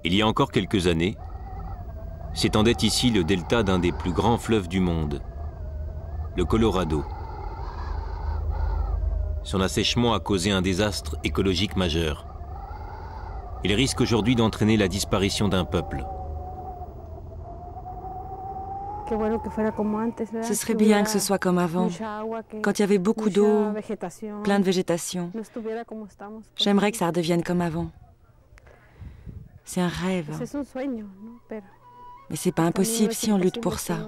Il y a encore quelques années, s'étendait ici le delta d'un des plus grands fleuves du monde, le Colorado. Son assèchement a causé un désastre écologique majeur. Il risque aujourd'hui d'entraîner la disparition d'un peuple. Ce serait bien que ce soit comme avant, quand il y avait beaucoup d'eau, plein de végétation. J'aimerais que ça redevienne comme avant. C'est un rêve. Mais c'est pas impossible si on lutte pour ça. «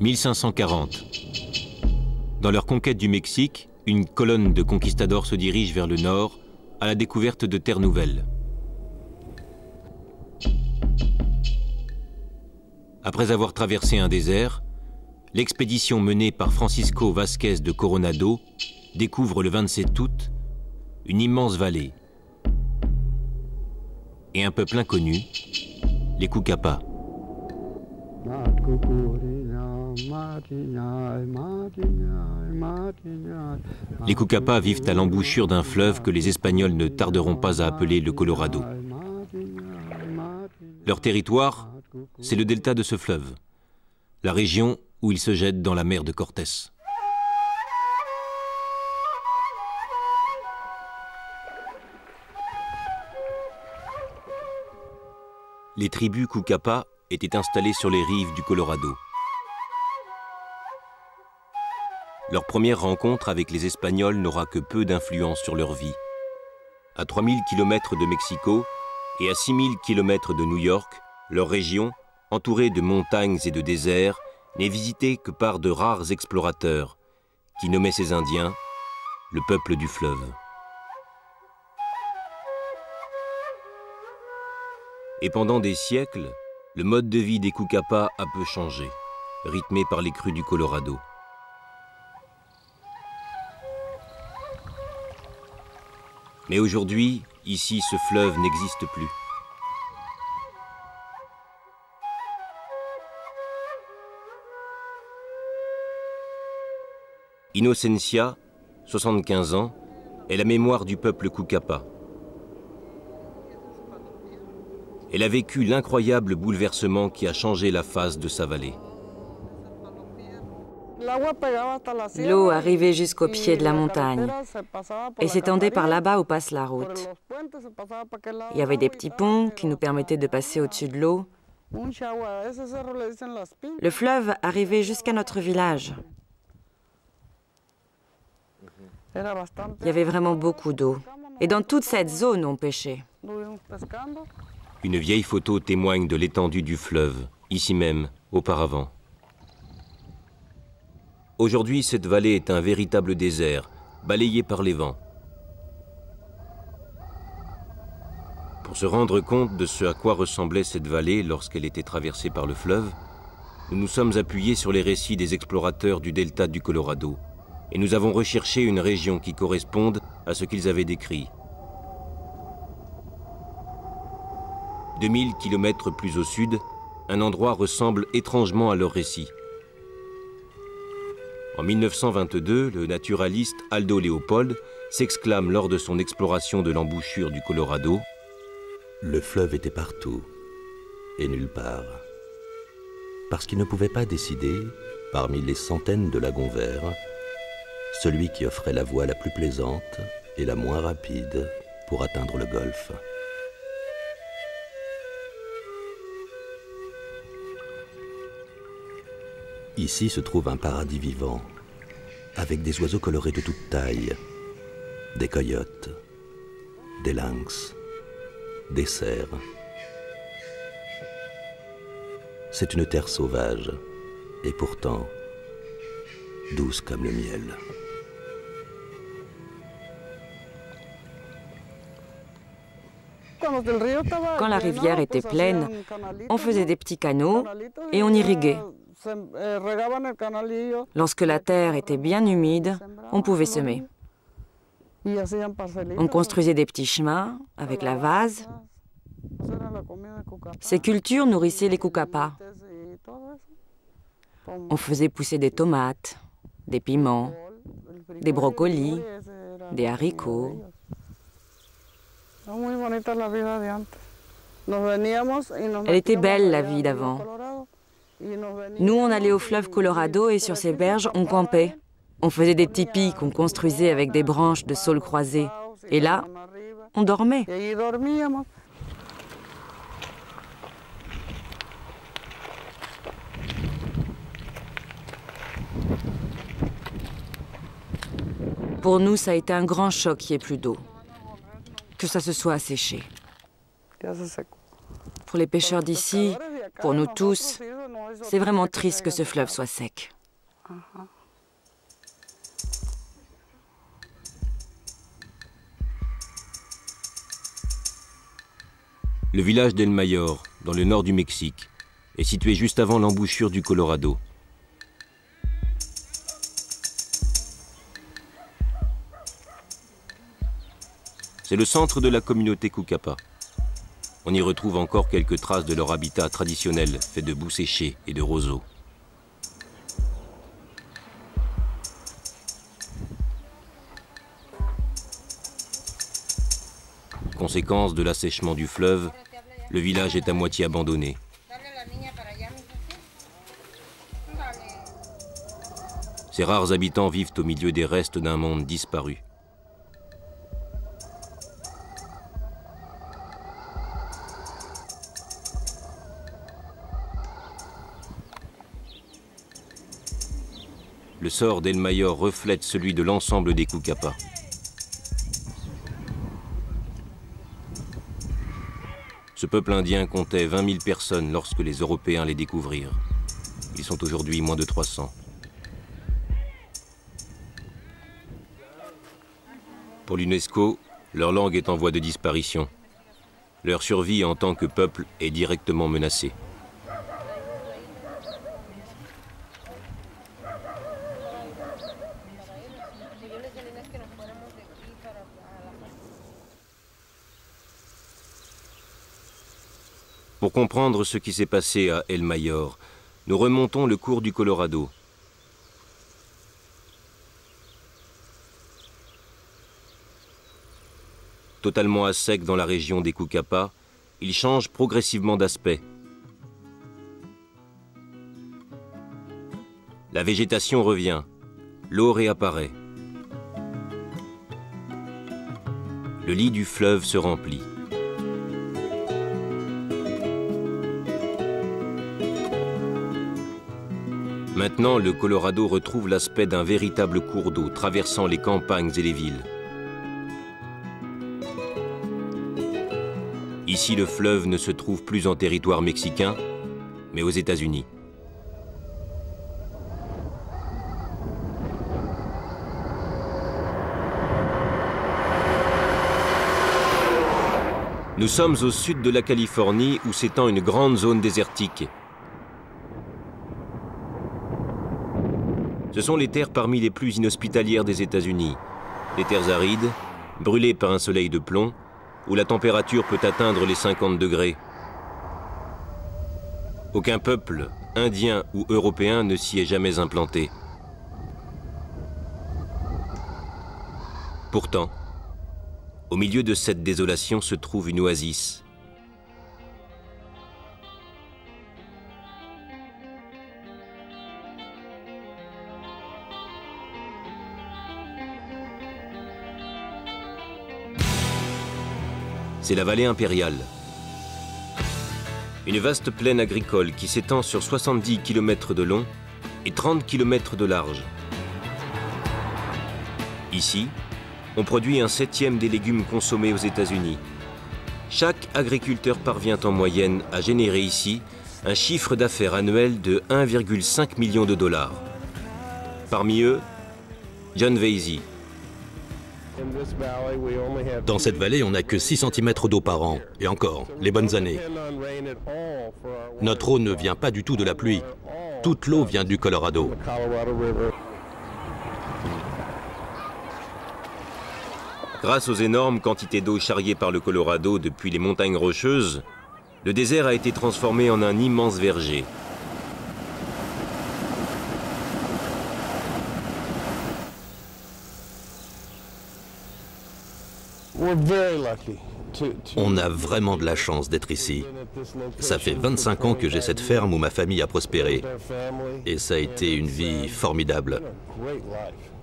1540. Dans leur conquête du Mexique, une colonne de conquistadors se dirige vers le nord à la découverte de terres nouvelles. Après avoir traversé un désert, l'expédition menée par Francisco Vázquez de Coronado découvre le 27 août une immense vallée et un peuple inconnu, les Cucapas. Les Cucapas vivent à l'embouchure d'un fleuve que les Espagnols ne tarderont pas à appeler le Colorado. Leur territoire, c'est le delta de ce fleuve, la région où il se jette dans la mer de Cortés. Les tribus Cucapas étaient installées sur les rives du Colorado. Leur première rencontre avec les Espagnols n'aura que peu d'influence sur leur vie. À 3000 km de Mexico et à 6000 km de New York, leur région, entourée de montagnes et de déserts, n'est visitée que par de rares explorateurs qui nommaient ces Indiens le peuple du fleuve. Et pendant des siècles, le mode de vie des Cucapas a peu changé, rythmé par les crues du Colorado. Mais aujourd'hui, ici, ce fleuve n'existe plus. Inocencia, 75 ans, est la mémoire du peuple Cucapa. Elle a vécu l'incroyable bouleversement qui a changé la face de sa vallée. L'eau arrivait jusqu'au pied de la montagne et s'étendait par là-bas où passe la route. Il y avait des petits ponts qui nous permettaient de passer au-dessus de l'eau. Le fleuve arrivait jusqu'à notre village. Il y avait vraiment beaucoup d'eau. Et dans toute cette zone, on pêchait. Une vieille photo témoigne de l'étendue du fleuve, ici même, auparavant. Aujourd'hui, cette vallée est un véritable désert, balayé par les vents. Pour se rendre compte de ce à quoi ressemblait cette vallée lorsqu'elle était traversée par le fleuve, nous nous sommes appuyés sur les récits des explorateurs du delta du Colorado et nous avons recherché une région qui corresponde à ce qu'ils avaient décrit. 2000 km plus au sud, un endroit ressemble étrangement à leur récit. En 1922, le naturaliste Aldo Leopold s'exclame lors de son exploration de l'embouchure du Colorado: « Le fleuve était partout et nulle part, parce qu'il ne pouvait pas décider, parmi les centaines de lagons verts, celui qui offrait la voie la plus plaisante et la moins rapide pour atteindre le golfe. » Ici se trouve un paradis vivant, avec des oiseaux colorés de toute taille, des coyotes, des lynx, des cerfs. C'est une terre sauvage, et pourtant douce comme le miel. Quand la rivière était pleine, on faisait des petits canaux et on irriguait. Lorsque la terre était bien humide, on pouvait semer. On construisait des petits chemins avec la vase. Ces cultures nourrissaient les Cucapa. On faisait pousser des tomates, des piments, des brocolis, des haricots. Elle était belle, la vie d'avant. Nous, on allait au fleuve Colorado et sur ses berges, on campait. On faisait des tipis qu'on construisait avec des branches de saules croisées. Et là, on dormait. Pour nous, ça a été un grand choc qu'il n'y ait plus d'eau, que ça se soit asséché. Pour les pêcheurs d'ici, pour nous tous, c'est vraiment triste que ce fleuve soit sec. Le village d'El Mayor, dans le nord du Mexique, est situé juste avant l'embouchure du Colorado. C'est le centre de la communauté Cucapa. On y retrouve encore quelques traces de leur habitat traditionnel, fait de boue séchée et de roseaux. Conséquence de l'assèchement du fleuve, le village est à moitié abandonné. Ses rares habitants vivent au milieu des restes d'un monde disparu. Le sort d'El Mayor reflète celui de l'ensemble des Cucapa. Ce peuple indien comptait 20 000 personnes lorsque les Européens les découvrirent. Ils sont aujourd'hui moins de 300. Pour l'UNESCO, leur langue est en voie de disparition. Leur survie en tant que peuple est directement menacée. Pour comprendre ce qui s'est passé à El Mayor, nous remontons le cours du Colorado. Totalement à sec dans la région des Cucapa, il change progressivement d'aspect. La végétation revient, l'eau réapparaît. Le lit du fleuve se remplit. Maintenant, le Colorado retrouve l'aspect d'un véritable cours d'eau traversant les campagnes et les villes. Ici, le fleuve ne se trouve plus en territoire mexicain, mais aux États-Unis. Nous sommes au sud de la Californie où s'étend une grande zone désertique. Ce sont les terres parmi les plus inhospitalières des États-Unis. Des terres arides, brûlées par un soleil de plomb, où la température peut atteindre les 50 degrés. Aucun peuple, indien ou européen, ne s'y est jamais implanté. Pourtant, au milieu de cette désolation se trouve une oasis. C'est la vallée impériale. Une vaste plaine agricole qui s'étend sur 70 km de long et 30 km de large. Ici, on produit un 1/7 des légumes consommés aux États-Unis. Chaque agriculteur parvient en moyenne à générer ici un chiffre d'affaires annuel de 1,5 million de dollars. Parmi eux, John Vasey. Dans cette vallée, on n'a que 6 cm d'eau par an. Et encore, les bonnes années. Notre eau ne vient pas du tout de la pluie. Toute l'eau vient du Colorado. Grâce aux énormes quantités d'eau charriées par le Colorado depuis les montagnes rocheuses, le désert a été transformé en un immense verger. On a vraiment de la chance d'être ici. Ça fait 25 ans que j'ai cette ferme où ma famille a prospéré. Et ça a été une vie formidable.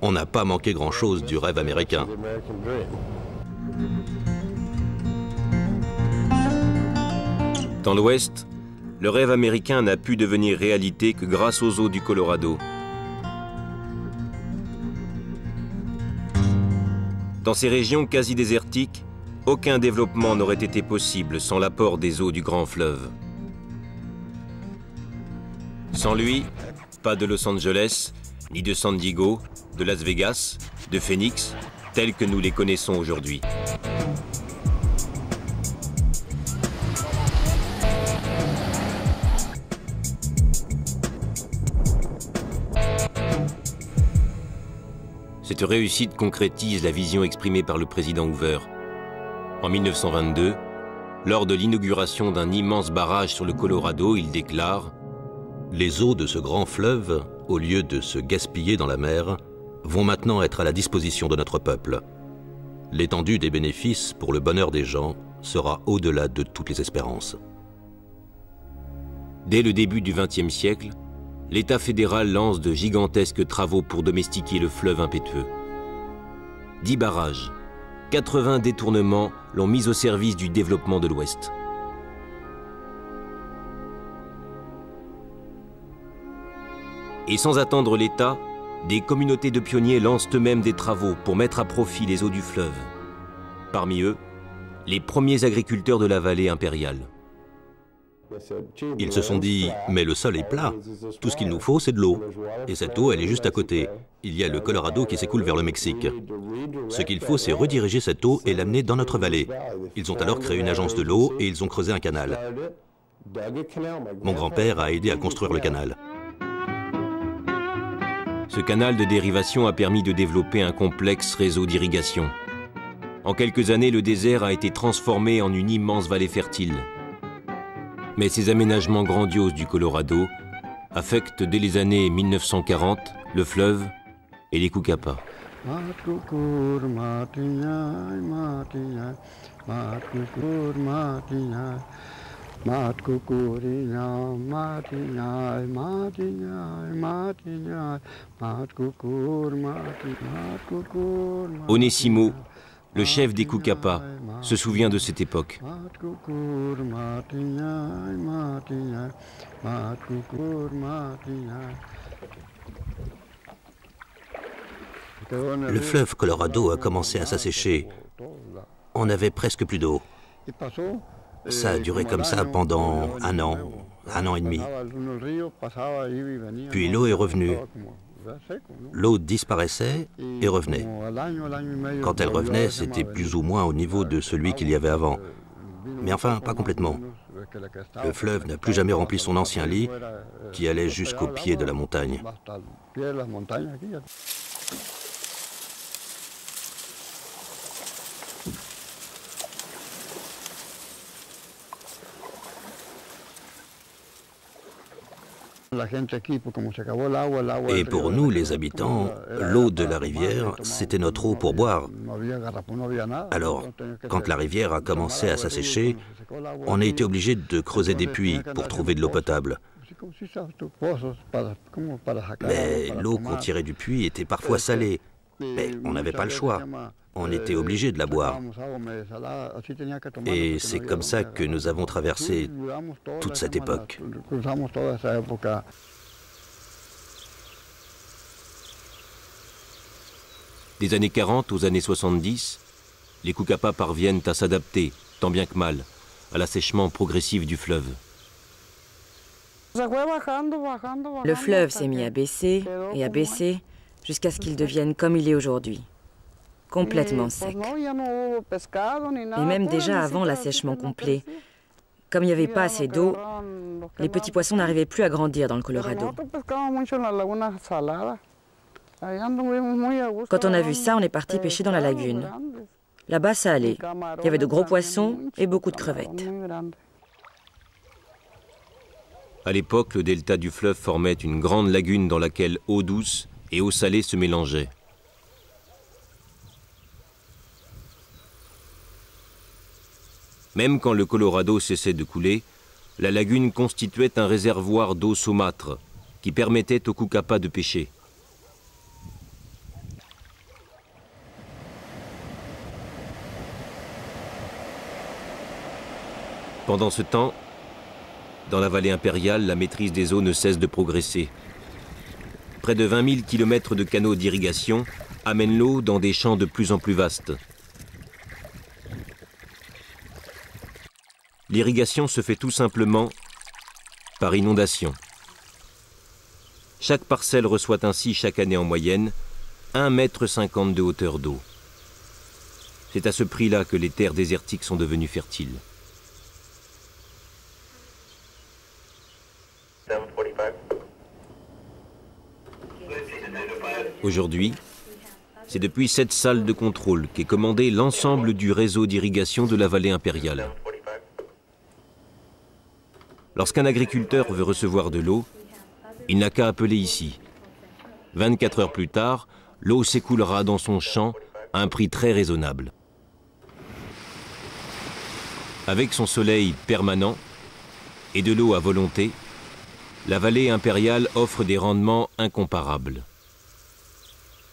On n'a pas manqué grand-chose du rêve américain. Dans l'Ouest, le rêve américain n'a pu devenir réalité que grâce aux eaux du Colorado. Dans ces régions quasi désertiques, aucun développement n'aurait été possible sans l'apport des eaux du grand fleuve. Sans lui, pas de Los Angeles, ni de San Diego, de Las Vegas, de Phoenix, tels que nous les connaissons aujourd'hui. Cette réussite concrétise la vision exprimée par le président Hoover. En 1922, lors de l'inauguration d'un immense barrage sur le Colorado, il déclare « Les eaux de ce grand fleuve, au lieu de se gaspiller dans la mer, vont maintenant être à la disposition de notre peuple. L'étendue des bénéfices pour le bonheur des gens sera au-delà de toutes les espérances. » Dès le début du XXe siècle, l'État fédéral lance de gigantesques travaux pour domestiquer le fleuve impétueux. 10 barrages, 80 détournements l'ont mis au service du développement de l'Ouest. Et sans attendre l'État, des communautés de pionniers lancent eux-mêmes des travaux pour mettre à profit les eaux du fleuve. Parmi eux, les premiers agriculteurs de la vallée impériale. Ils se sont dit, mais le sol est plat, tout ce qu'il nous faut c'est de l'eau. Et cette eau elle est juste à côté, il y a le Colorado qui s'écoule vers le Mexique. Ce qu'il faut c'est rediriger cette eau et l'amener dans notre vallée. Ils ont alors créé une agence de l'eau et ils ont creusé un canal. Mon grand-père a aidé à construire le canal. Ce canal de dérivation a permis de développer un complexe réseau d'irrigation. En quelques années, le désert a été transformé en une immense vallée fertile. Mais ces aménagements grandioses du Colorado affectent dès les années 1940 le fleuve et les Cucapas. Onésimo, le chef des Cucapas, se souvient de cette époque. Le fleuve Colorado a commencé à s'assécher. On n'avait presque plus d'eau. Ça a duré comme ça pendant un an et demi. Puis l'eau est revenue. L'eau disparaissait et revenait. Quand elle revenait, c'était plus ou moins au niveau de celui qu'il y avait avant. Mais enfin, pas complètement. Le fleuve n'a plus jamais rempli son ancien lit qui allait jusqu'au pied de la montagne. Et pour nous, les habitants, l'eau de la rivière, c'était notre eau pour boire. Alors, quand la rivière a commencé à s'assécher, on a été obligé de creuser des puits pour trouver de l'eau potable. Mais l'eau qu'on tirait du puits était parfois salée. Mais on n'avait pas le choix. On était obligé de la boire. Et c'est comme ça que nous avons traversé toute cette époque. Des années 40 aux années 70, les Cucapas parviennent à s'adapter, tant bien que mal, à l'assèchement progressif du fleuve. Le fleuve s'est mis à baisser et à baisser jusqu'à ce qu'il devienne comme il est aujourd'hui. Complètement sec. Et même déjà avant l'assèchement complet, comme il n'y avait pas assez d'eau, les petits poissons n'arrivaient plus à grandir dans le Colorado. Quand on a vu ça, on est parti pêcher dans la lagune. Là-bas, ça allait. Il y avait de gros poissons et beaucoup de crevettes. À l'époque, le delta du fleuve formait une grande lagune dans laquelle eau douce et eau salée se mélangeaient. Même quand le Colorado cessait de couler, la lagune constituait un réservoir d'eau saumâtre qui permettait aux Cucapas de pêcher. Pendant ce temps, dans la vallée impériale, la maîtrise des eaux ne cesse de progresser. Près de 20 000 km de canaux d'irrigation amènent l'eau dans des champs de plus en plus vastes. L'irrigation se fait tout simplement par inondation. Chaque parcelle reçoit ainsi chaque année en moyenne 1,50 m de hauteur d'eau. C'est à ce prix-là que les terres désertiques sont devenues fertiles. Aujourd'hui, c'est depuis cette salle de contrôle qu'est commandé l'ensemble du réseau d'irrigation de la vallée impériale. Lorsqu'un agriculteur veut recevoir de l'eau, il n'a qu'à appeler ici. 24 heures plus tard, l'eau s'écoulera dans son champ à un prix très raisonnable. Avec son soleil permanent et de l'eau à volonté, la vallée impériale offre des rendements incomparables.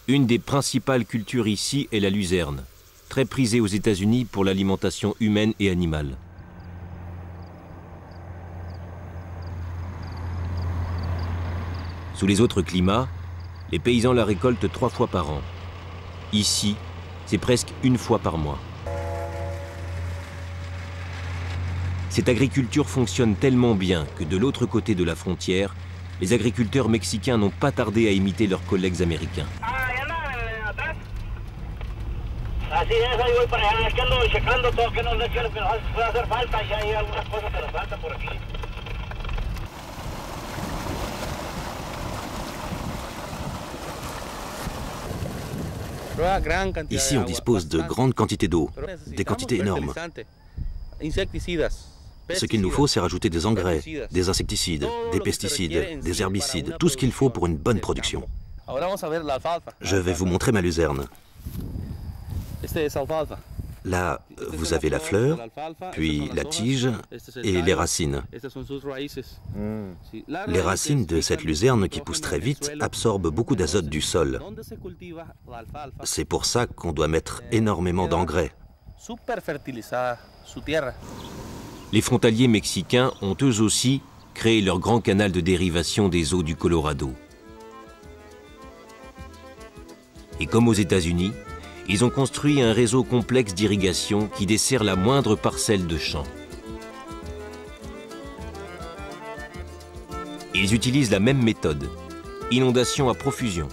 Une des principales cultures ici est la luzerne, très prisée aux États-Unis pour l'alimentation humaine et animale. Sous les autres climats, les paysans la récoltent 3 fois par an. Ici, c'est presque 1 fois par mois. Cette agriculture fonctionne tellement bien que de l'autre côté de la frontière, les agriculteurs mexicains n'ont pas tardé à imiter leurs collègues américains. Ici, on dispose de grandes quantités d'eau, des quantités énormes. Ce qu'il nous faut, c'est rajouter des engrais, des insecticides, des pesticides, des herbicides, tout ce qu'il faut pour une bonne production. Je vais vous montrer ma luzerne. Là, vous avez la fleur, puis la tige et les racines. Les racines de cette luzerne qui pousse très vite absorbent beaucoup d'azote du sol. C'est pour ça qu'on doit mettre énormément d'engrais. Les frontaliers mexicains ont eux aussi créé leur grand canal de dérivation des eaux du Colorado. Et comme aux États-Unis, ils ont construit un réseau complexe d'irrigation qui dessert la moindre parcelle de champ. Ils utilisent la même méthode, inondation à profusion.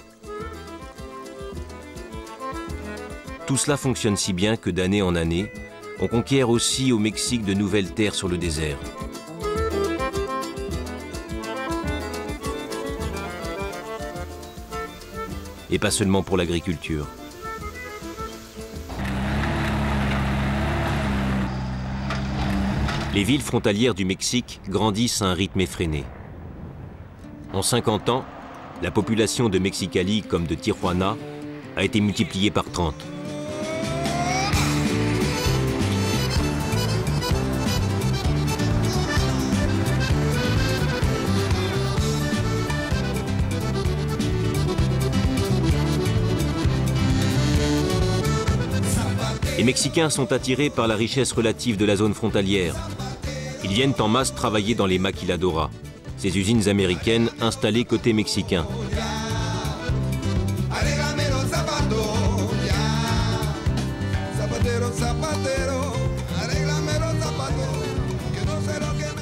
Tout cela fonctionne si bien que d'année en année, on conquiert aussi au Mexique de nouvelles terres sur le désert. Et pas seulement pour l'agriculture. Les villes frontalières du Mexique grandissent à un rythme effréné. En 50 ans, la population de Mexicali comme de Tijuana a été multipliée par 30. Les Mexicains sont attirés par la richesse relative de la zone frontalière. Ils viennent en masse travailler dans les maquiladoras, ces usines américaines installées côté mexicain.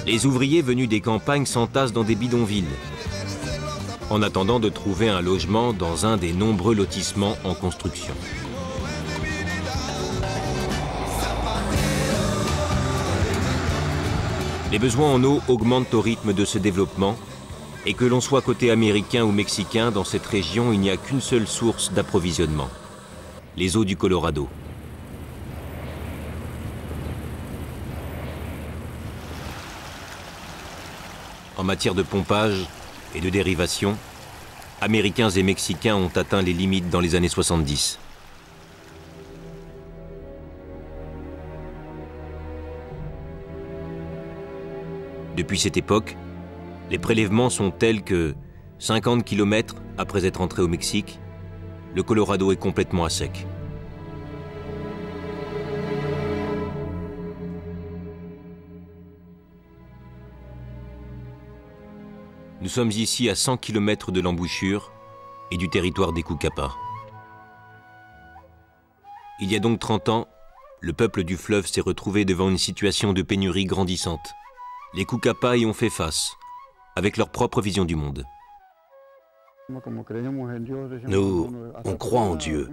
Les ouvriers venus des campagnes s'entassent dans des bidonvilles, en attendant de trouver un logement dans un des nombreux lotissements en construction. Les besoins en eau augmentent au rythme de ce développement, et que l'on soit côté américain ou mexicain, dans cette région, il n'y a qu'une seule source d'approvisionnement, les eaux du Colorado. En matière de pompage et de dérivation, Américains et Mexicains ont atteint les limites dans les années 70. Depuis cette époque, les prélèvements sont tels que 50 km après être entré au Mexique, le Colorado est complètement à sec. Nous sommes ici à 100 km de l'embouchure et du territoire des Cucapas. Il y a donc 30 ans, le peuple du fleuve s'est retrouvé devant une situation de pénurie grandissante. Les Cucapas y ont fait face, avec leur propre vision du monde. Nous, on croit en Dieu.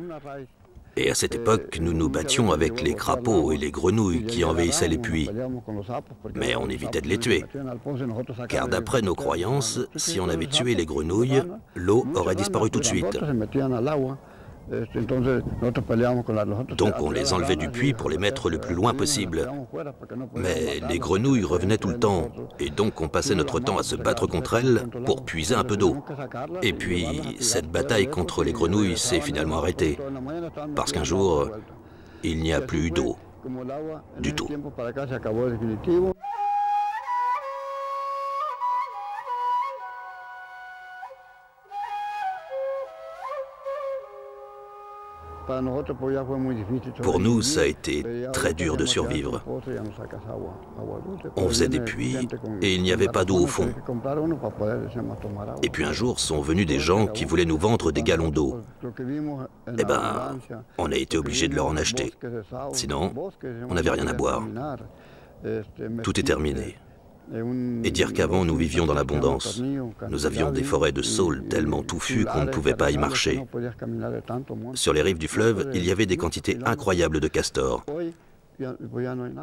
Et à cette époque, nous nous battions avec les crapauds et les grenouilles qui envahissaient les puits. Mais on évitait de les tuer. Car d'après nos croyances, si on avait tué les grenouilles, l'eau aurait disparu tout de suite. Donc on les enlevait du puits pour les mettre le plus loin possible. Mais les grenouilles revenaient tout le temps, et donc on passait notre temps à se battre contre elles pour puiser un peu d'eau. Et puis cette bataille contre les grenouilles s'est finalement arrêtée, parce qu'un jour, il n'y a plus eu d'eau du tout. Pour nous, ça a été très dur de survivre. On faisait des puits et il n'y avait pas d'eau au fond. Et puis un jour sont venus des gens qui voulaient nous vendre des gallons d'eau. Eh ben, on a été obligés de leur en acheter. Sinon, on n'avait rien à boire. Tout est terminé. Et dire qu'avant nous vivions dans l'abondance. Nous avions des forêts de saules tellement touffues qu'on ne pouvait pas y marcher. Sur les rives du fleuve, il y avait des quantités incroyables de castors.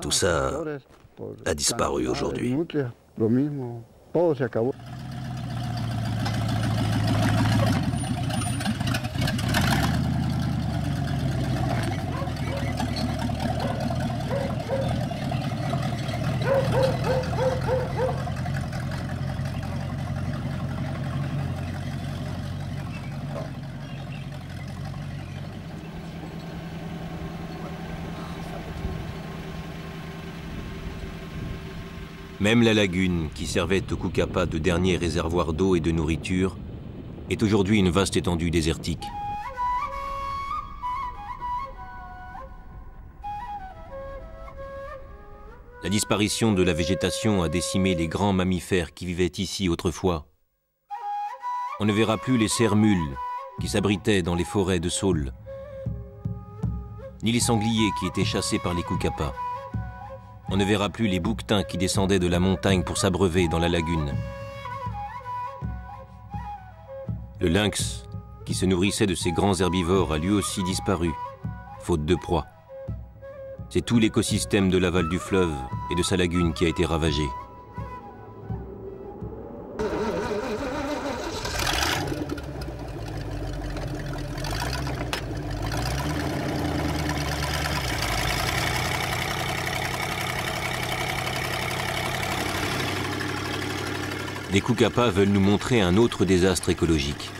Tout ça a disparu aujourd'hui. Même la lagune, qui servait aux Cucapas de dernier réservoir d'eau et de nourriture, est aujourd'hui une vaste étendue désertique. La disparition de la végétation a décimé les grands mammifères qui vivaient ici autrefois. On ne verra plus les cerfs-mules qui s'abritaient dans les forêts de saules, ni les sangliers qui étaient chassés par les Cucapas. On ne verra plus les bouquetins qui descendaient de la montagne pour s'abreuver dans la lagune. Le lynx, qui se nourrissait de ces grands herbivores, a lui aussi disparu, faute de proie. C'est tout l'écosystème de l'aval du fleuve et de sa lagune qui a été ravagé. Les Cucapas veulent nous montrer un autre désastre écologique.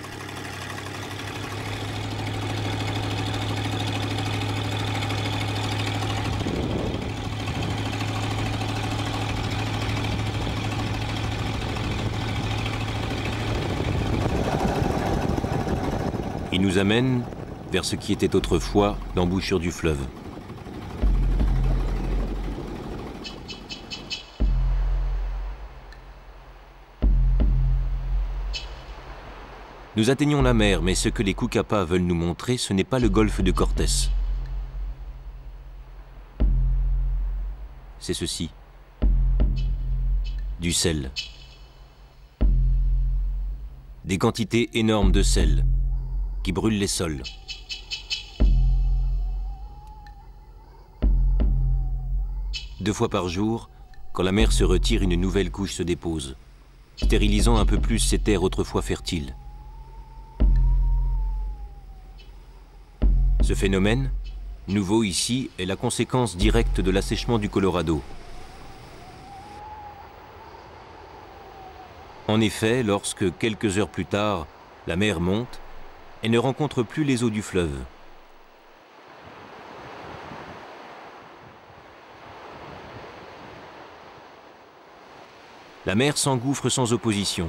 Ils nous amènent vers ce qui était autrefois l'embouchure du fleuve. Nous atteignons la mer, mais ce que les Cucapas veulent nous montrer, ce n'est pas le golfe de Cortés. C'est ceci. Du sel. Des quantités énormes de sel qui brûlent les sols. Deux fois par jour, quand la mer se retire, une nouvelle couche se dépose, stérilisant un peu plus ces terres autrefois fertiles. Ce phénomène, nouveau ici, est la conséquence directe de l'assèchement du Colorado. En effet, lorsque, quelques heures plus tard, la mer monte, elle ne rencontre plus les eaux du fleuve. La mer s'engouffre sans opposition.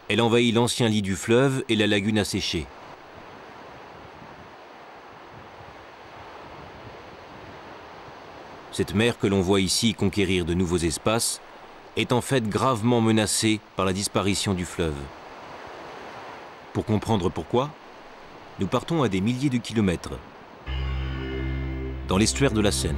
Elle envahit l'ancien lit du fleuve et la lagune a séché. Cette mer que l'on voit ici conquérir de nouveaux espaces est en fait gravement menacée par la disparition du fleuve. Pour comprendre pourquoi, nous partons à des milliers de kilomètres, dans l'estuaire de la Seine.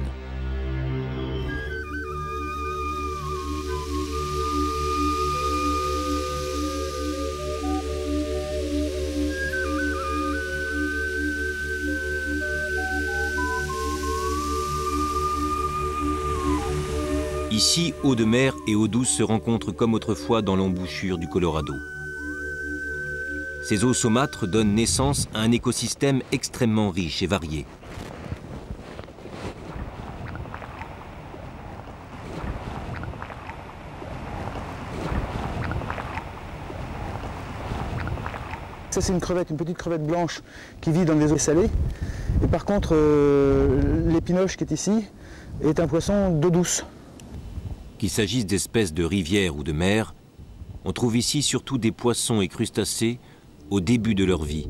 Ici, eau de mer et eau douce se rencontrent comme autrefois dans l'embouchure du Colorado. Ces eaux saumâtres donnent naissance à un écosystème extrêmement riche et varié. Ça, c'est une crevette, une petite crevette blanche qui vit dans des eaux salées. Et par contre, l'épinoche qui est ici est un poisson d'eau douce. Qu'il s'agisse d'espèces de rivières ou de mer, on trouve ici surtout des poissons et crustacés au début de leur vie.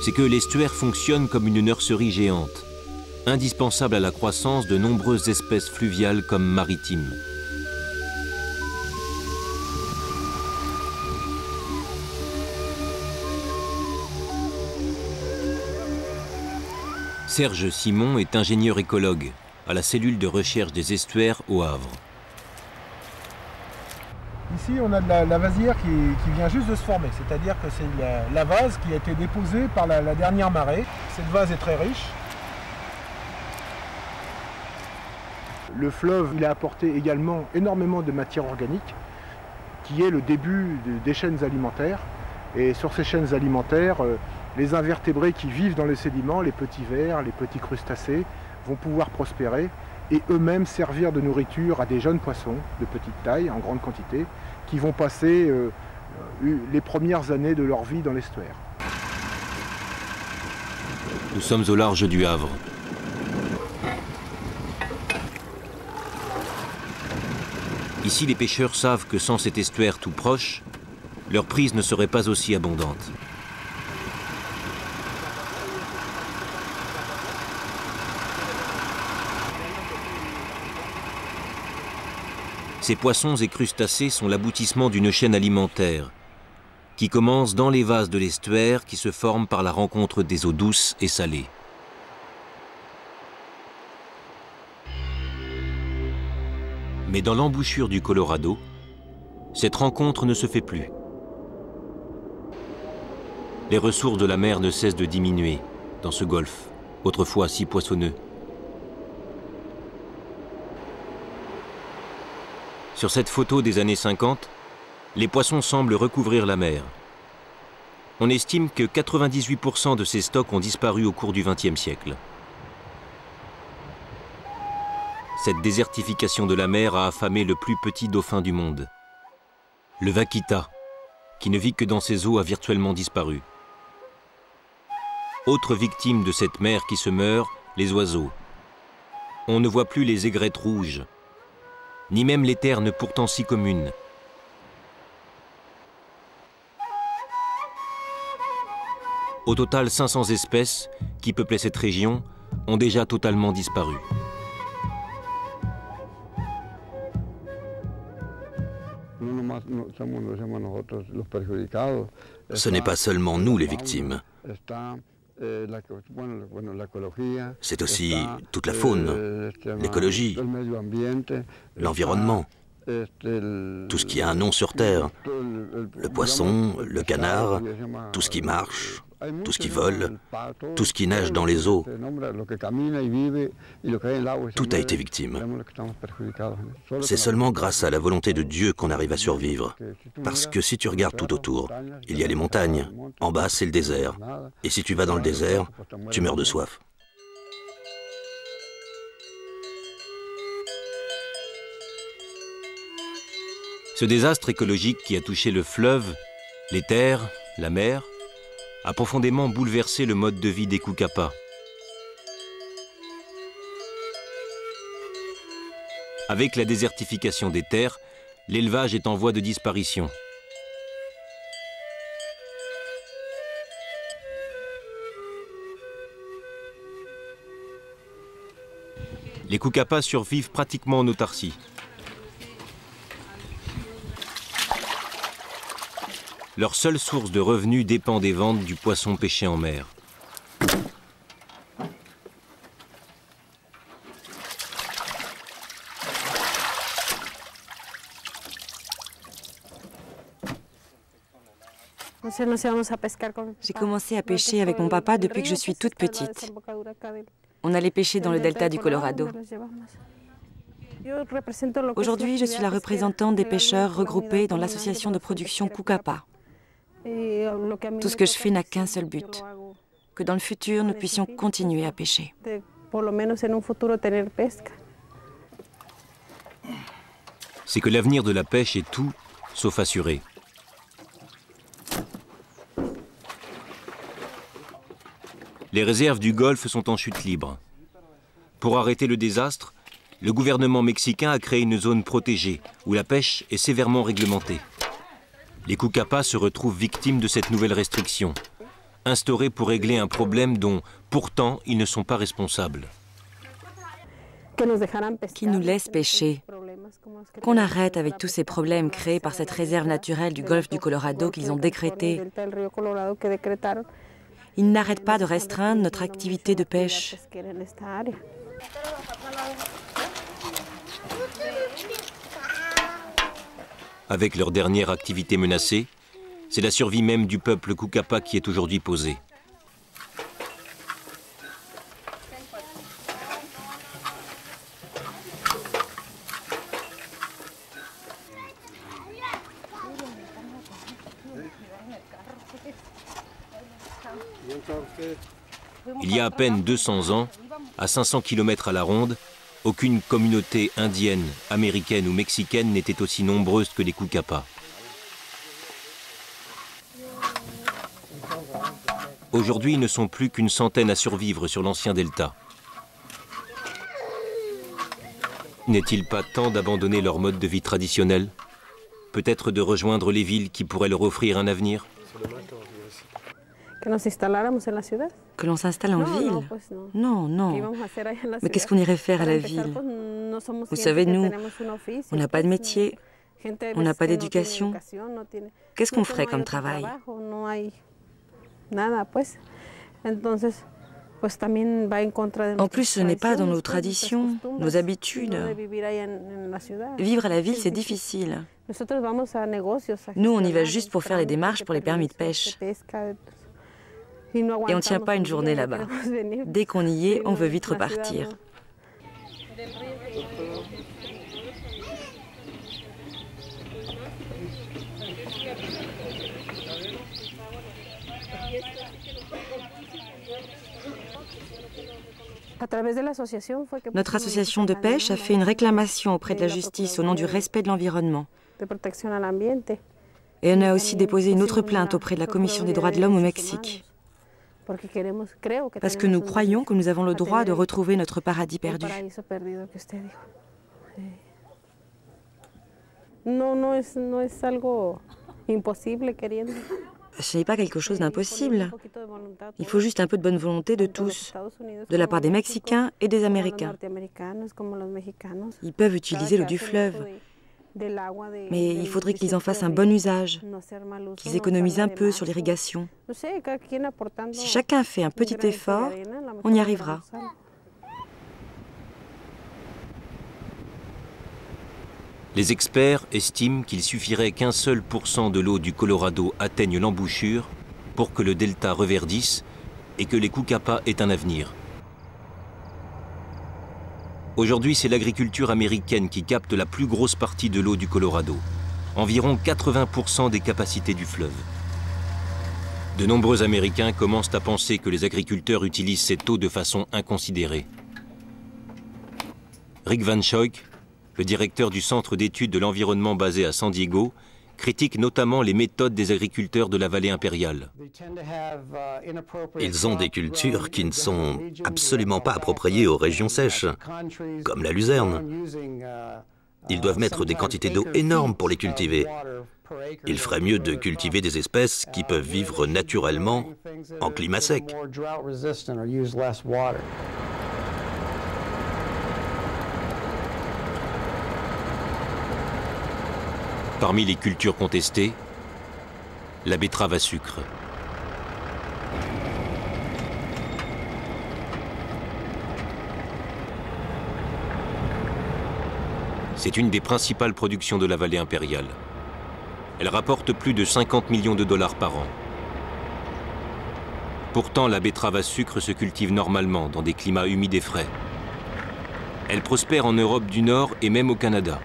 C'est que l'estuaire fonctionne comme une nurserie géante, indispensable à la croissance de nombreuses espèces fluviales comme maritimes. Serge Simon est ingénieur écologue à la cellule de recherche des estuaires au Havre. Ici, on a de la vasière qui vient juste de se former, c'est-à-dire que c'est la vase qui a été déposée par la dernière marée. Cette vase est très riche. Le fleuve, il a apporté également énormément de matière organique, qui est le début des chaînes alimentaires. Et sur ces chaînes alimentaires, les invertébrés qui vivent dans les sédiments, les petits vers, les petits crustacés, vont pouvoir prospérer et eux-mêmes servir de nourriture à des jeunes poissons de petite taille, en grande quantité, qui vont passer les premières années de leur vie dans l'estuaire. Nous sommes au large du Havre. Ici, les pêcheurs savent que sans cet estuaire tout proche, leur prise ne serait pas aussi abondante. Ces poissons et crustacés sont l'aboutissement d'une chaîne alimentaire qui commence dans les vases de l'estuaire qui se forment par la rencontre des eaux douces et salées. Mais dans l'embouchure du Colorado, cette rencontre ne se fait plus. Les ressources de la mer ne cessent de diminuer dans ce golfe, autrefois si poissonneux. Sur cette photo des années 50, les poissons semblent recouvrir la mer. On estime que 98% de ces stocks ont disparu au cours du XXe siècle. Cette désertification de la mer a affamé le plus petit dauphin du monde. Le vaquita, qui ne vit que dans ses eaux, a virtuellement disparu. Autre victime de cette mer qui se meurt, les oiseaux. On ne voit plus les aigrettes rouges, ni même les ternes pourtant si communes. Au total, 500 espèces qui peuplaient cette région ont déjà totalement disparu. Ce n'est pas seulement nous les victimes. C'est aussi toute la faune, l'écologie, l'environnement, tout ce qui a un nom sur Terre, le poisson, le canard, tout ce qui marche, tout ce qui vole, tout ce qui nage dans les eaux. Tout a été victime. C'est seulement grâce à la volonté de Dieu qu'on arrive à survivre. Parce que si tu regardes tout autour, il y a les montagnes, en bas c'est le désert. Et si tu vas dans le désert, tu meurs de soif. Ce désastre écologique qui a touché le fleuve, les terres, la mer, a profondément bouleversé le mode de vie des Koukapas. Avec la désertification des terres, l'élevage est en voie de disparition. Les Koukapas survivent pratiquement en autarcie. Leur seule source de revenus dépend des ventes du poisson pêché en mer. J'ai commencé à pêcher avec mon papa depuis que je suis toute petite. On allait pêcher dans le delta du Colorado. Aujourd'hui, je suis la représentante des pêcheurs regroupés dans l'association de production Koukapa. Tout ce que je fais n'a qu'un seul but, que dans le futur, nous puissions continuer à pêcher. C'est que l'avenir de la pêche est tout sauf assuré. Les réserves du Golfe sont en chute libre. Pour arrêter le désastre, le gouvernement mexicain a créé une zone protégée où la pêche est sévèrement réglementée. Les Koukapas se retrouvent victimes de cette nouvelle restriction, instaurée pour régler un problème dont, pourtant, ils ne sont pas responsables. Qu'ils nous laissent pêcher, qu'on arrête avec tous ces problèmes créés par cette réserve naturelle du golfe du Colorado qu'ils ont décrétée. Ils n'arrêtent pas de restreindre notre activité de pêche. Avec leur dernière activité menacée, c'est la survie même du peuple Koukapa qui est aujourd'hui posée. Il y a à peine 200 ans, à 500 km à la ronde, aucune communauté indienne, américaine ou mexicaine n'était aussi nombreuse que les Koukapas. Aujourd'hui, ils ne sont plus qu'une centaine à survivre sur l'ancien delta. N'est-il pas temps d'abandonner leur mode de vie traditionnel? Peut-être de rejoindre les villes qui pourraient leur offrir un avenir? Que l'on s'installe en ville? Non, non. Mais qu'est-ce qu'on irait faire à la ville? Vous savez, nous, on n'a pas de métier, on n'a pas d'éducation. Qu'est-ce qu'on ferait comme travail? En plus, ce n'est pas dans nos traditions, nos habitudes. Vivre à la ville, c'est difficile. Nous, on y va juste pour faire les démarches pour les permis de pêche. Et on ne tient pas une journée là-bas. Dès qu'on y est, on veut vite repartir. Notre association de pêche a fait une réclamation auprès de la justice au nom du respect de l'environnement. Et on a aussi déposé une autre plainte auprès de la Commission des droits de l'homme au Mexique. Parce que nous croyons que nous avons le droit de retrouver notre paradis perdu. Ce n'est pas quelque chose d'impossible. Il faut juste un peu de bonne volonté de tous, de la part des Mexicains et des Américains. Ils peuvent utiliser l'eau du fleuve, mais il faudrait qu'ils en fassent un bon usage, qu'ils économisent un peu sur l'irrigation. Si chacun fait un petit effort, on y arrivera. Les experts estiment qu'il suffirait qu'un seul % de l'eau du Colorado atteigne l'embouchure pour que le delta reverdisse et que les Koukapas aient un avenir. Aujourd'hui, c'est l'agriculture américaine qui capte la plus grosse partie de l'eau du Colorado, environ 80% des capacités du fleuve. De nombreux Américains commencent à penser que les agriculteurs utilisent cette eau de façon inconsidérée. Rick Van Schoik, le directeur du Centre d'études de l'environnement basé à San Diego, critique notamment les méthodes des agriculteurs de la vallée impériale. Ils ont des cultures qui ne sont absolument pas appropriées aux régions sèches, comme la luzerne. Ils doivent mettre des quantités d'eau énormes pour les cultiver. Il ferait mieux de cultiver des espèces qui peuvent vivre naturellement en climat sec. Parmi les cultures contestées, la betterave à sucre. C'est une des principales productions de la vallée impériale. Elle rapporte plus de 50 millions de dollars par an. Pourtant, la betterave à sucre se cultive normalement dans des climats humides et frais. Elle prospère en Europe du Nord et même au Canada.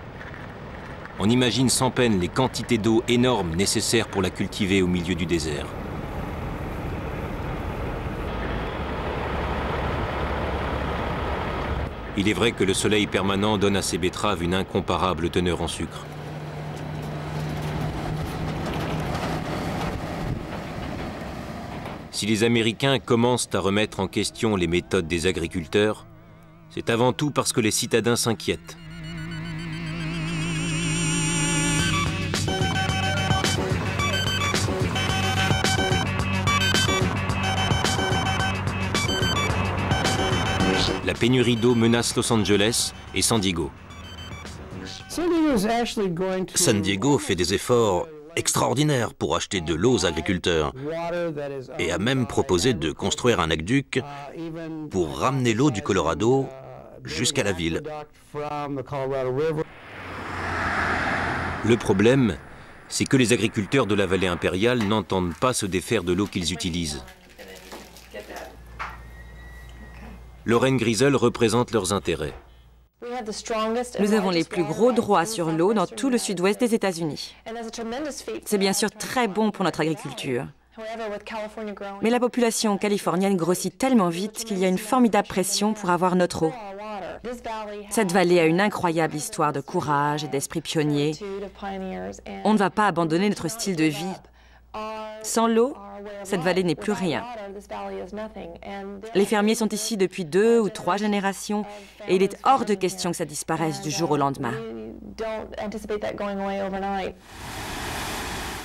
On imagine sans peine les quantités d'eau énormes nécessaires pour la cultiver au milieu du désert. Il est vrai que le soleil permanent donne à ces betteraves une incomparable teneur en sucre. Si les Américains commencent à remettre en question les méthodes des agriculteurs, c'est avant tout parce que les citadins s'inquiètent. La pénurie d'eau menace Los Angeles et San Diego. San Diego fait des efforts extraordinaires pour acheter de l'eau aux agriculteurs et a même proposé de construire un aqueduc pour ramener l'eau du Colorado jusqu'à la ville. Le problème, c'est que les agriculteurs de la vallée impériale n'entendent pas se défaire de l'eau qu'ils utilisent. Lorraine Grisel représente leurs intérêts. Nous avons les plus gros droits sur l'eau dans tout le sud-ouest des États-Unis. C'est bien sûr très bon pour notre agriculture. Mais la population californienne grossit tellement vite qu'il y a une formidable pression pour avoir notre eau. Cette vallée a une incroyable histoire de courage et d'esprit pionnier. On ne va pas abandonner notre style de vie. Sans l'eau, cette vallée n'est plus rien. Les fermiers sont ici depuis 2 ou 3 générations et il est hors de question que ça disparaisse du jour au lendemain.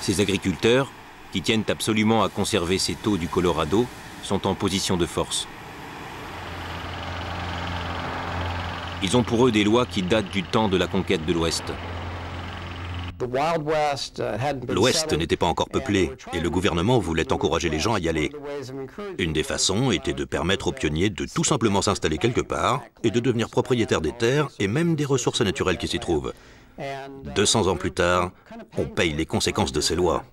Ces agriculteurs, qui tiennent absolument à conserver cette eau du Colorado, sont en position de force. Ils ont pour eux des lois qui datent du temps de la conquête de l'Ouest. L'Ouest n'était pas encore peuplé et le gouvernement voulait encourager les gens à y aller. Une des façons était de permettre aux pionniers de tout simplement s'installer quelque part et de devenir propriétaires des terres et même des ressources naturelles qui s'y trouvent. 200 ans plus tard, on paye les conséquences de ces lois.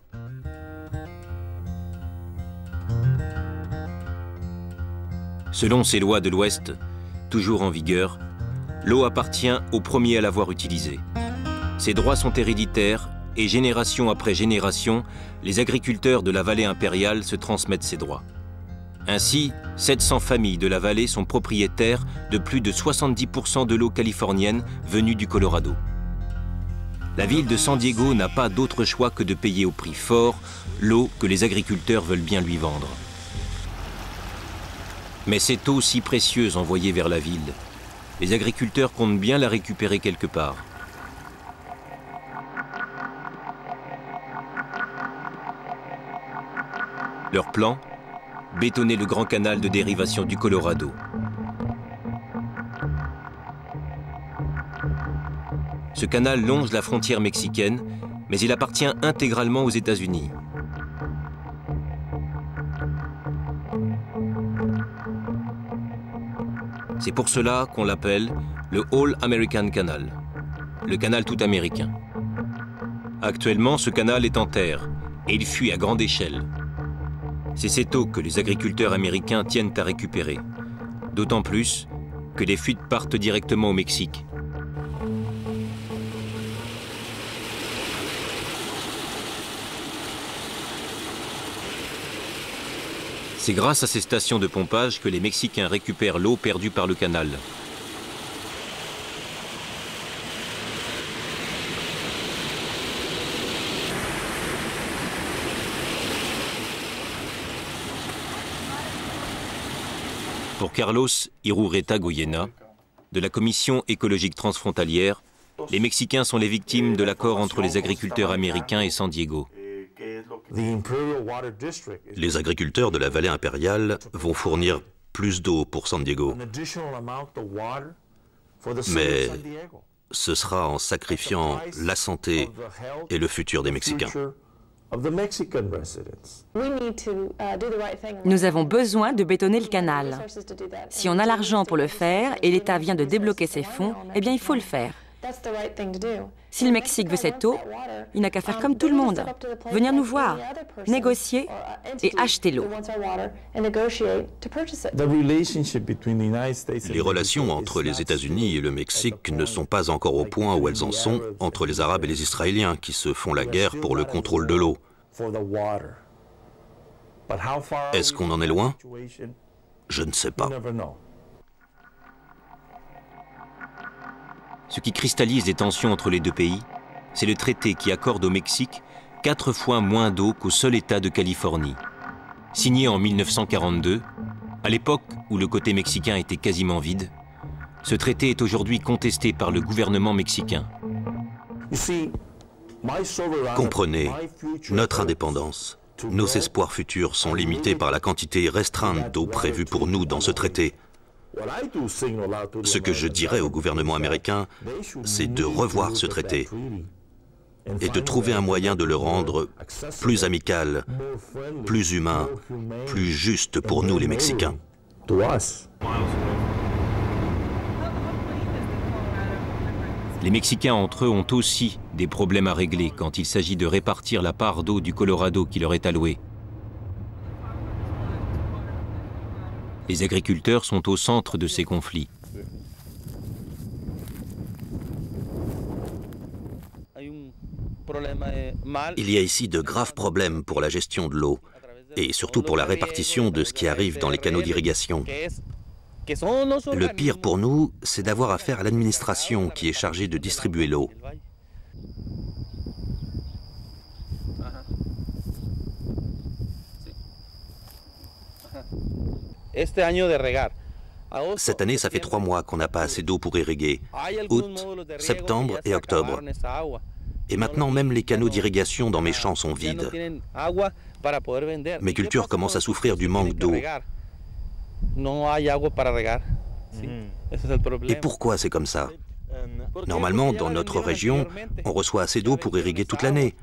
Selon ces lois de l'Ouest, toujours en vigueur, l'eau appartient aux premiers à l'avoir utilisée. Ces droits sont héréditaires et génération après génération, les agriculteurs de la vallée impériale se transmettent ces droits. Ainsi, 700 familles de la vallée sont propriétaires de plus de 70% de l'eau californienne venue du Colorado. La ville de San Diego n'a pas d'autre choix que de payer au prix fort l'eau que les agriculteurs veulent bien lui vendre. Mais cette eau si précieuse envoyée vers la ville, les agriculteurs comptent bien la récupérer quelque part. Leur plan, bétonner le grand canal de dérivation du Colorado. Ce canal longe la frontière mexicaine, mais il appartient intégralement aux États-Unis. C'est pour cela qu'on l'appelle le All American Canal, le canal tout américain. Actuellement, ce canal est en terre et il fuit à grande échelle. C'est cette eau que les agriculteurs américains tiennent à récupérer, d'autant plus que les fuites partent directement au Mexique. C'est grâce à ces stations de pompage que les Mexicains récupèrent l'eau perdue par le canal. Pour Carlos Irureta Goyena, de la Commission écologique transfrontalière, les Mexicains sont les victimes de l'accord entre les agriculteurs américains et San Diego. Les agriculteurs de la vallée impériale vont fournir plus d'eau pour San Diego. Mais ce sera en sacrifiant la santé et le futur des Mexicains. Nous avons besoin de bétonner le canal. Si on a l'argent pour le faire et l'État vient de débloquer ses fonds, eh bien il faut le faire. Si le Mexique veut cette eau, il n'a qu'à faire comme tout le monde, venir nous voir, négocier et acheter l'eau. Les relations entre les États-Unis et le Mexique ne sont pas encore au point où elles en sont entre les Arabes et les Israéliens qui se font la guerre pour le contrôle de l'eau. Est-ce qu'on en est loin? Je ne sais pas. Ce qui cristallise les tensions entre les deux pays, c'est le traité qui accorde au Mexique 4 fois moins d'eau qu'au seul État de Californie. Signé en 1942, à l'époque où le côté mexicain était quasiment vide, ce traité est aujourd'hui contesté par le gouvernement mexicain. Comprenez, notre indépendance, nos espoirs futurs sont limités par la quantité restreinte d'eau prévue pour nous dans ce traité. Ce que je dirais au gouvernement américain, c'est de revoir ce traité et de trouver un moyen de le rendre plus amical, plus humain, plus juste pour nous les Mexicains. Les Mexicains entre eux ont aussi des problèmes à régler quand il s'agit de répartir la part d'eau du Colorado qui leur est allouée. Les agriculteurs sont au centre de ces conflits. Il y a ici de graves problèmes pour la gestion de l'eau et surtout pour la répartition de ce qui arrive dans les canaux d'irrigation. Le pire pour nous, c'est d'avoir affaire à l'administration qui est chargée de distribuer l'eau. Cette année, ça fait 3 mois qu'on n'a pas assez d'eau pour irriguer. Août, septembre et octobre. Et maintenant, même les canaux d'irrigation dans mes champs sont vides. Mes cultures commencent à souffrir du manque d'eau. Et pourquoi c'est comme ça? Normalement, dans notre région, on reçoit assez d'eau pour irriguer toute l'année.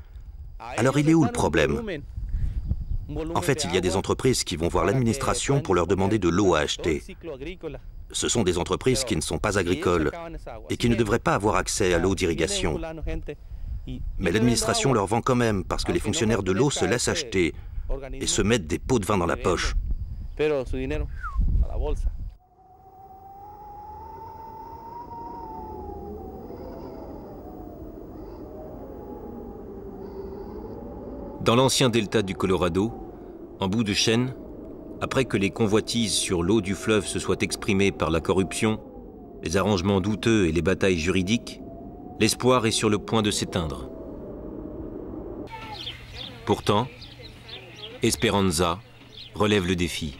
Alors il est où le problème? En fait, il y a des entreprises qui vont voir l'administration pour leur demander de l'eau à acheter. Ce sont des entreprises qui ne sont pas agricoles et qui ne devraient pas avoir accès à l'eau d'irrigation. Mais l'administration leur vend quand même parce que les fonctionnaires de l'eau se laissent acheter et se mettent des pots de vin dans la poche. Dans l'ancien delta du Colorado, en bout de chaîne, après que les convoitises sur l'eau du fleuve se soient exprimées par la corruption, les arrangements douteux et les batailles juridiques, l'espoir est sur le point de s'éteindre. Pourtant, Esperanza relève le défi.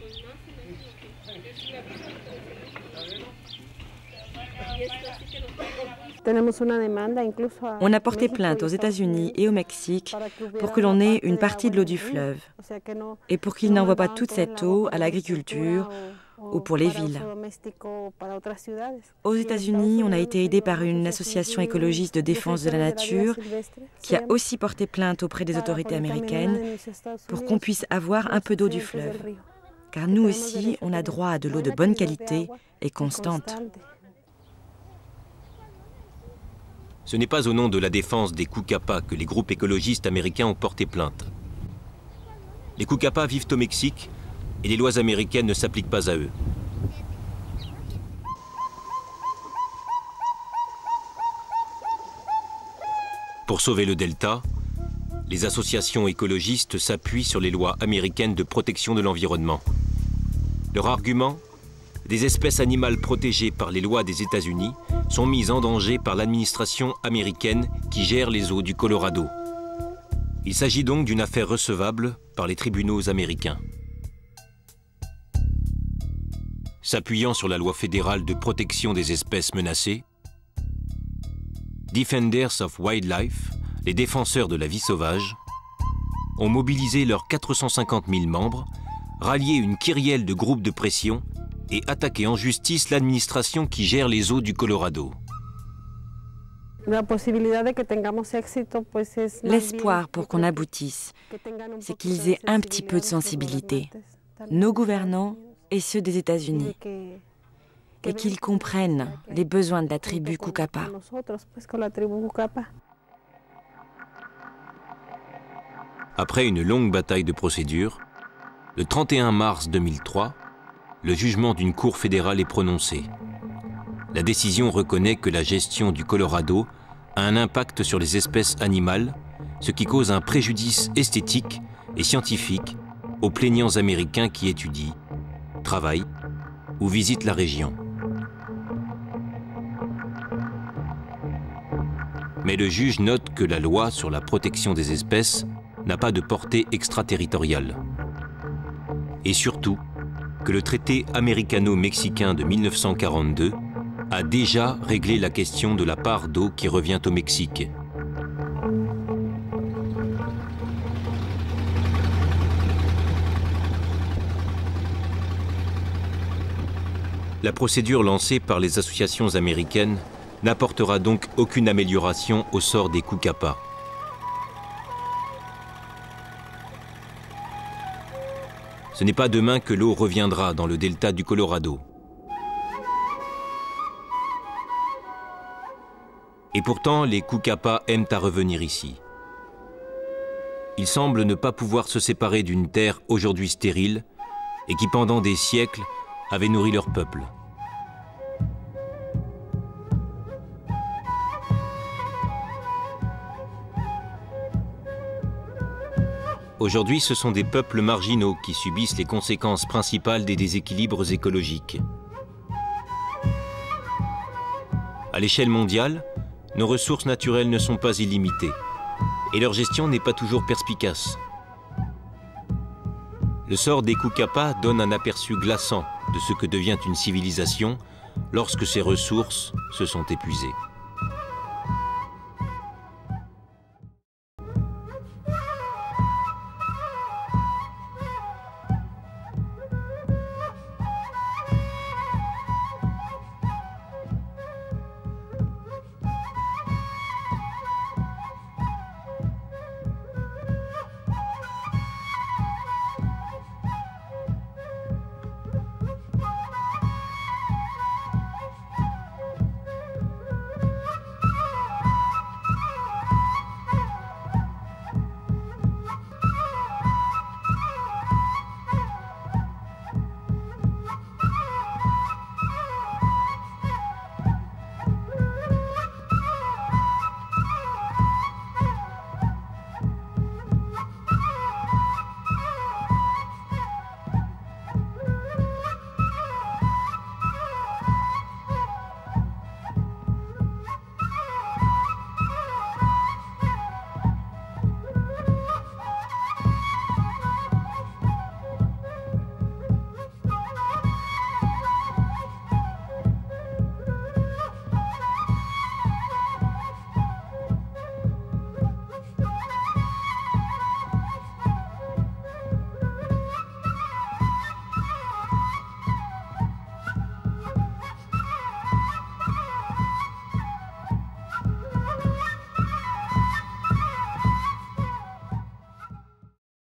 On a porté plainte aux États-Unis et au Mexique pour que l'on ait une partie de l'eau du fleuve et pour qu'ils n'envoient pas toute cette eau à l'agriculture ou pour les villes. Aux États-Unis, on a été aidé par une association écologiste de défense de la nature qui a aussi porté plainte auprès des autorités américaines pour qu'on puisse avoir un peu d'eau du fleuve. Car nous aussi, on a droit à de l'eau de bonne qualité et constante. Ce n'est pas au nom de la défense des Cucapas que les groupes écologistes américains ont porté plainte. Les Cucapas vivent au Mexique et les lois américaines ne s'appliquent pas à eux. Pour sauver le delta, les associations écologistes s'appuient sur les lois américaines de protection de l'environnement. Leur argument ? Des espèces animales protégées par les lois des États-Unis sont mises en danger par l'administration américaine qui gère les eaux du Colorado. Il s'agit donc d'une affaire recevable par les tribunaux américains. s'appuyant sur la loi fédérale de protection des espèces menacées, Defenders of Wildlife, les défenseurs de la vie sauvage, ont mobilisé leurs 450 000 membres, rallié une kyrielle de groupes de pression et attaqué en justice l'administration qui gère les eaux du Colorado. L'espoir pour qu'on aboutisse, c'est qu'ils aient un petit peu de sensibilité, nos gouvernants et ceux des États-Unis, et qu'ils comprennent les besoins de la tribu Cúcapa. Après une longue bataille de procédure, le 31 mars 2003, le jugement d'une cour fédérale est prononcé. La décision reconnaît que la gestion du Colorado a un impact sur les espèces animales, ce qui cause un préjudice esthétique et scientifique aux plaignants américains qui étudient, travaillent ou visitent la région. Mais le juge note que la loi sur la protection des espèces n'a pas de portée extraterritoriale. Et surtout, que le traité américano-mexicain de 1942 a déjà réglé la question de la part d'eau qui revient au Mexique. La procédure lancée par les associations américaines n'apportera donc aucune amélioration au sort des Cúcapa. Ce n'est pas demain que l'eau reviendra dans le delta du Colorado. Et pourtant, les Cúcapa aiment à revenir ici. Ils semblent ne pas pouvoir se séparer d'une terre aujourd'hui stérile et qui, pendant des siècles, avait nourri leur peuple. Aujourd'hui, ce sont des peuples marginaux qui subissent les conséquences principales des déséquilibres écologiques. À l'échelle mondiale, nos ressources naturelles ne sont pas illimitées et leur gestion n'est pas toujours perspicace. Le sort des Cúcapa donne un aperçu glaçant de ce que devient une civilisation lorsque ses ressources se sont épuisées.